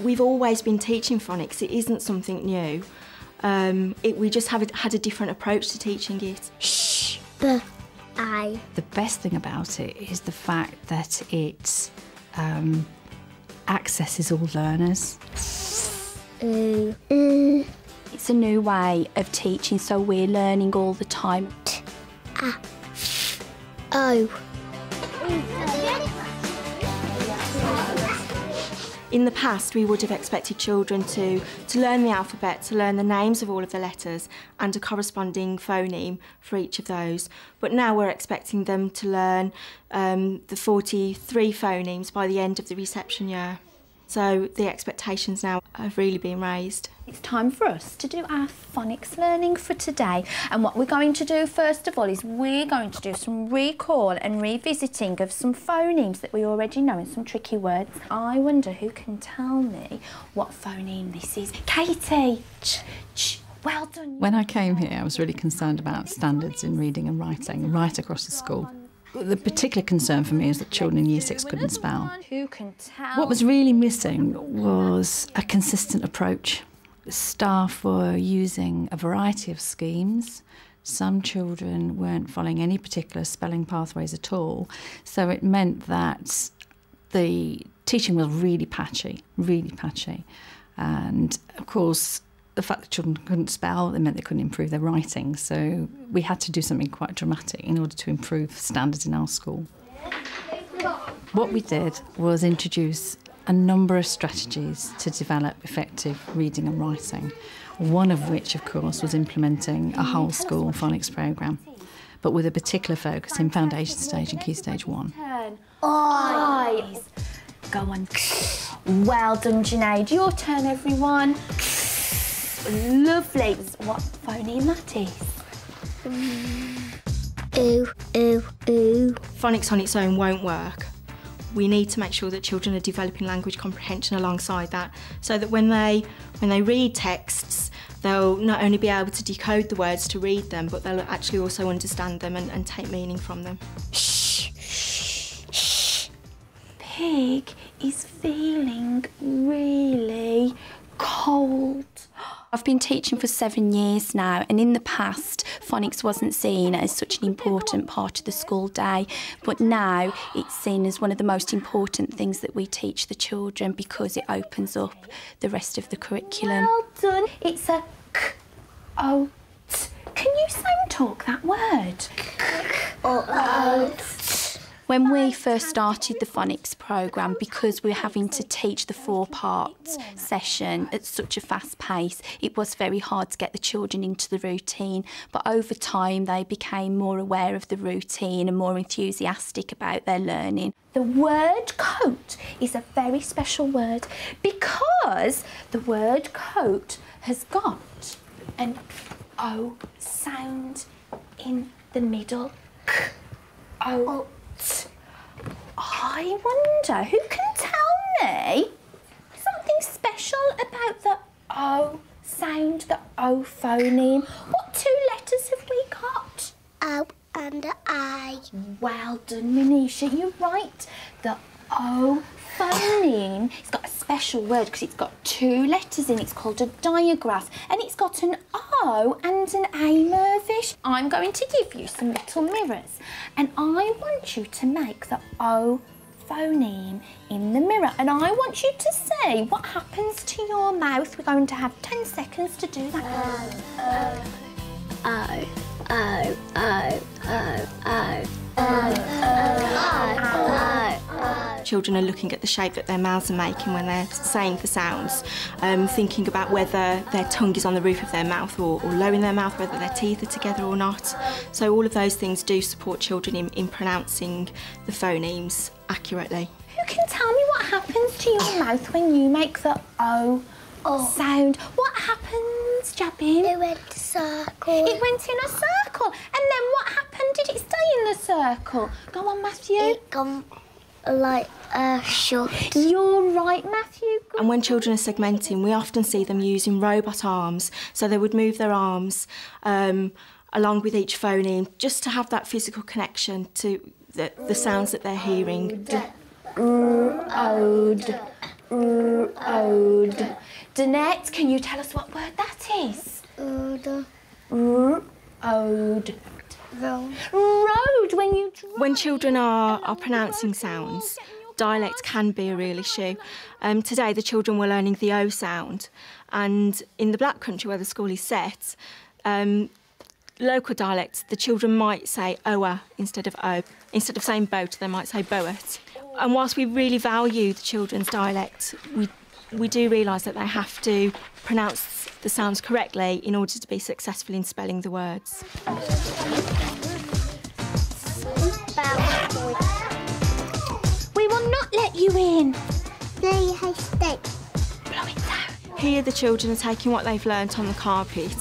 We've always been teaching phonics. It isn't something new. We just had a different approach to teaching it. Shh. The I. The best thing about it is the fact that it accesses all learners. It's a new way of teaching, so we're learning all the time. O. In the past, we would have expected children to learn the alphabet, to learn the names of all of the letters and a corresponding phoneme for each of those. But now we're expecting them to learn the 43 phonemes by the end of the reception year. So the expectations now have really been raised. It's time for us to do our phonics learning for today. And what we're going to do first of all is we're going to do some recall and revisiting of some phonemes that we already know and some tricky words. I wonder who can tell me what phoneme this is. Katie! Well done. When I came here, I was really concerned about standards in reading and writing right across the school. The particular concern for me is that children in Year 6 couldn't spell. Who can tell? What was really missing was a consistent approach. Staff were using a variety of schemes. Some children weren't following any particular spelling pathways at all, so it meant that the teaching was really patchy. And, of course, the fact that children couldn't spell, it meant they couldn't improve their writing. So we had to do something quite dramatic in order to improve standards in our school. What we did was introduce a number of strategies to develop effective reading and writing, one of which, of course, was implementing a whole school phonics programme, but with a particular focus in foundation stage and key stage 1. Eyes. Go on. Well done, Junaid. Your turn, everyone. Lovely. What phoneme that is? Ooh, ooh, ooh. Phonics on its own won't work. We need to make sure that children are developing language comprehension alongside that, so that when they read texts, they'll not only be able to decode the words to read them, but they'll actually also understand them and take meaning from them. Shh, shh, shh. Pig is feeling really cold. I've been teaching for 7 years now, and in the past, phonics wasn't seen as such an important part of the school day, but now it's seen as one of the most important things that we teach the children because it opens up the rest of the curriculum. Well done. It's a k-o-t. Can you sound talk that word? When we first started the phonics programme, because we were having to teach the 4-part session at such a fast pace, it was very hard to get the children into the routine. But over time, they became more aware of the routine and more enthusiastic about their learning. The word coat is a very special word because the word coat has got an O sound in the middle. K-O. I wonder who can tell me something special about the O sound, the O phoneme. What 2 letters have we got? O and I. Well done, Manisha. You're right. The O phoneme. It's got a special word because it's got 2 letters in. It's called a digraph, and it's got an O and an A, Mervish. I'm going to give you some little mirrors, and I want you to make the O phoneme in the mirror, and I want you to say what happens to your mouth. We're going to have 10 seconds to do that. O, O, O, O, O. Children are looking at the shape that their mouths are making when they're saying the sounds, thinking about whether their tongue is on the roof of their mouth or low in their mouth, whether their teeth are together or not. So all of those things do support children in pronouncing the phonemes accurately. Who can tell me what happens to your mouth when you make the O sound? What happens, Jabin? It went in a circle. It went in a circle. And then what happened? Did it stay in the circle? Go on, Matthew. It gone like short. You're right, Matthew. And when children are segmenting, we often see them using robot arms. So they would move their arms along with each phoneme just to have that physical connection to the sounds that they're hearing. Ode. Road. Danette, can you tell us what word that is? Road. Road. Road. Road, When children are pronouncing sounds, dialect can be a real issue. Today the children were learning the O sound, and in the Black Country where the school is set, local dialects, the children might say oa instead of o. Instead of saying boat, they might say boat. And whilst we really value the children's dialect, we do realise that they have to pronounce the sounds correctly in order to be successful in spelling the words. We will not let you in. Play high stake. Blow it down. Here the children are taking what they've learnt on the carpet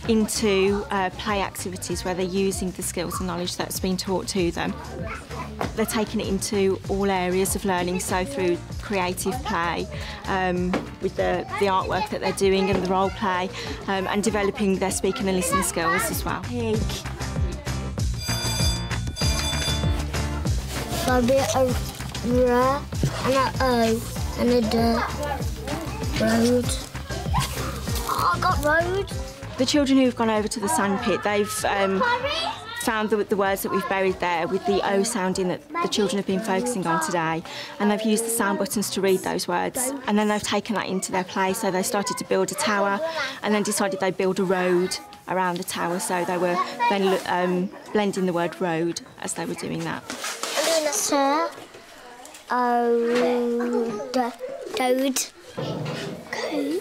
into play activities where they're using the skills and knowledge that's been taught to them. They're taking it into all areas of learning, so through creative play, with the artwork that they're doing and the role play, and developing their speaking and listening skills as well. Pig. There'll be a R and a O and a D. Road. Oh, I got road. The children who've gone over to the sandpit, they've found the words that we've buried there with the O sounding that the children have been focusing on today, and they've used the sound buttons to read those words, and then they've taken that into their play. So they started to build a tower and then decided they'd build a road around the tower, so they were then blending the word road as they were doing that. Sir. Oh, code. Code.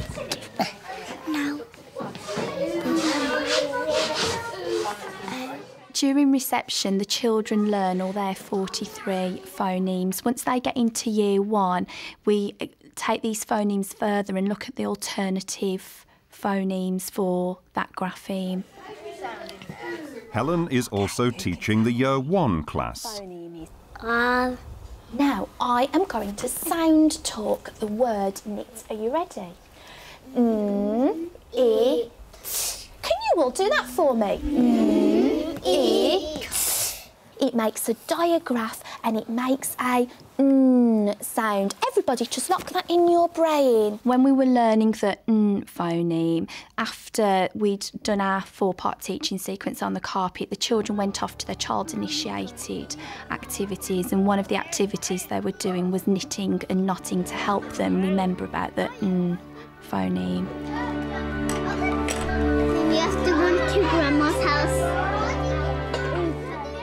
Now. During reception, the children learn all their 43 phonemes. Once they get into year 1, we take these phonemes further and look at the alternative phonemes for that grapheme. Helen is also teaching the Year 1 class. Now, I am going to sound talk the word knit. Are you ready? I. Can you all do that for me? I. It makes a diagraph and it makes a sound. Everybody just lock that in your brain. When we were learning the phoneme, after we'd done our 4-part teaching sequence on the carpet, the children went off to their child-initiated activities, and one of the activities they were doing was knitting and knotting to help them remember about the phoneme. We have to run to Grandma's house.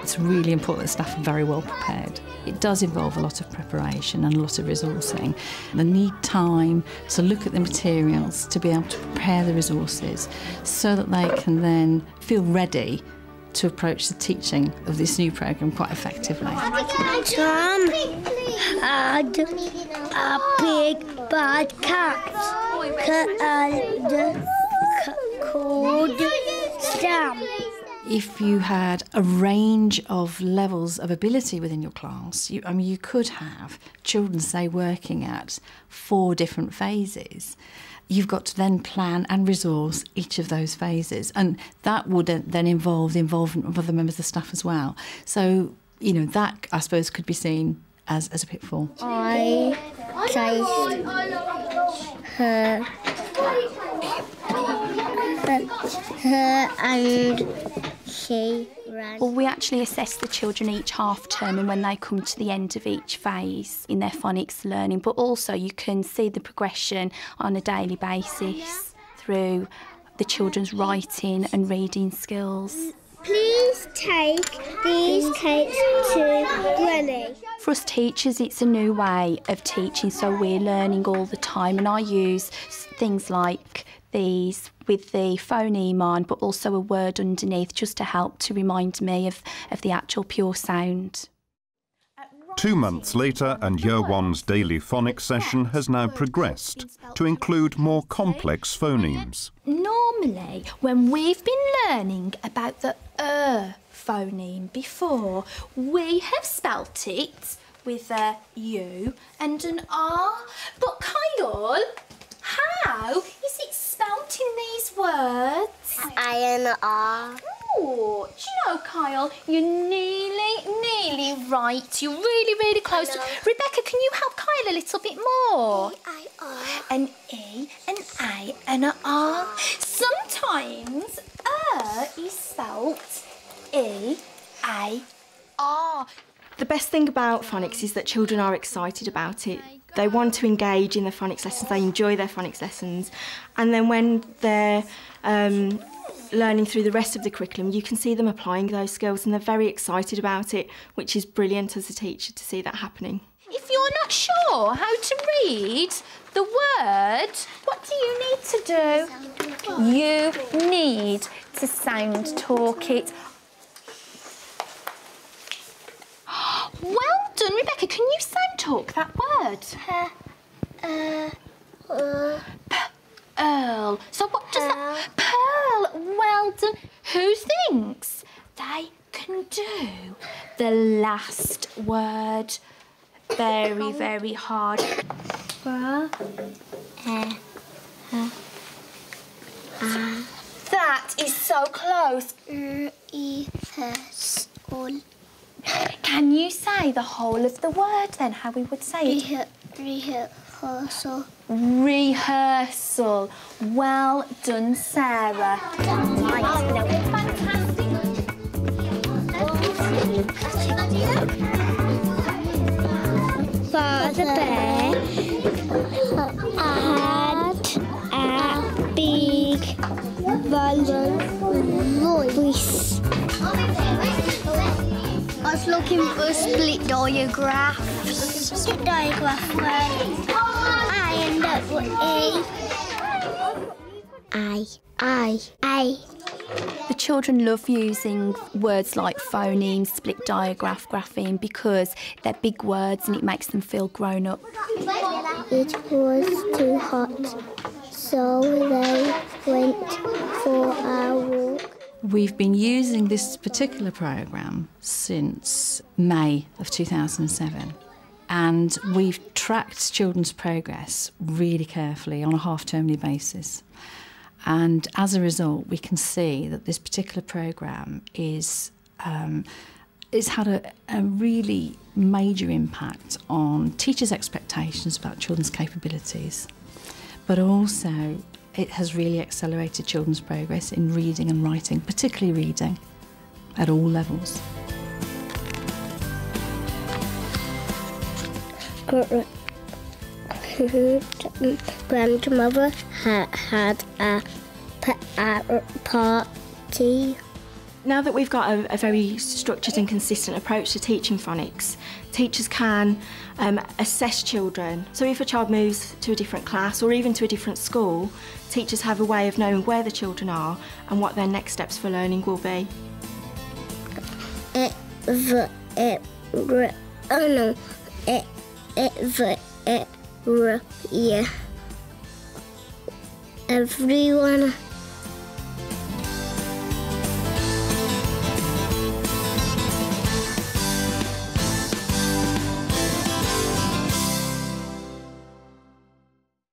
It's really important that staff are very well prepared. It does involve a lot of preparation and a lot of resourcing. They need time to look at the materials, to be able to prepare the resources so that they can then feel ready to approach the teaching of this new programme quite effectively. Tom had a big bad cat called Sam. If you had a range of levels of ability within your class, you could have children, say, working at 4 different phases. You've got to then plan and resource each of those phases, and that would then involve the involvement of other members of the staff as well. So, that, I suppose, could be seen as a pitfall. I chased her and she ran. Well, we actually assess the children each half term and when they come to the end of each phase in their phonics learning, but also you can see the progression on a daily basis through the children's writing and reading skills. Please take these cakes to Granny. For us teachers, it's a new way of teaching, so we're learning all the time, and I use things like these with the phoneme on, but also a word underneath just to help to remind me of the actual pure sound. 2 months later, and Year 1's daily phonics session has now progressed to include more complex phonemes. Normally, when we've been learning about the phoneme before, we have spelt it with a U and an R. But Kyle, how is it spelt in these words? I and R. Oh, do you know, Kyle, you're nearly right. You're really close. Rebecca, can you help Kyle a little bit more? E-I-R. An E, an A, and an R. Sometimes is spelt E-A-R. The best thing about phonics is that children are excited about it. They want to engage in the phonics lessons, they enjoy their phonics lessons, and then when they're learning through the rest of the curriculum, you can see them applying those skills and they're very excited about it, which is brilliant as a teacher to see that happening. If you're not sure how to read the word, what do you need to do? You need to sound talk it. Well done, Rebecca. Can you sound talk that word? Pearl. So what does that... Pearl. Well done. Who thinks they can do the last word? Very hard. That is so close. Rehearsal. Can you say the whole of the word then, how we would say it? Rehearsal. Rehearsal. Well done, Sarah. Father Bear had a big voice. I was looking for a split diagraph. Split diagraph where I end up with I. The children love using words like phoneme, split diagraph, grapheme because they're big words and it makes them feel grown up. It was too hot, so they went for a walk. We've been using this particular programme since May of 2007, and we've tracked children's progress really carefully on a half-termly basis. And as a result, we can see that this particular programme is had a really major impact on teachers' expectations about children's capabilities, but also it has really accelerated children's progress in reading and writing, particularly reading, at all levels. Grandmother had a party. Now that we've got a very structured and consistent approach to teaching phonics, teachers can assess children. So if a child moves to a different class or even to a different school, teachers have a way of knowing where the children are and what their next steps for learning will be. Everyone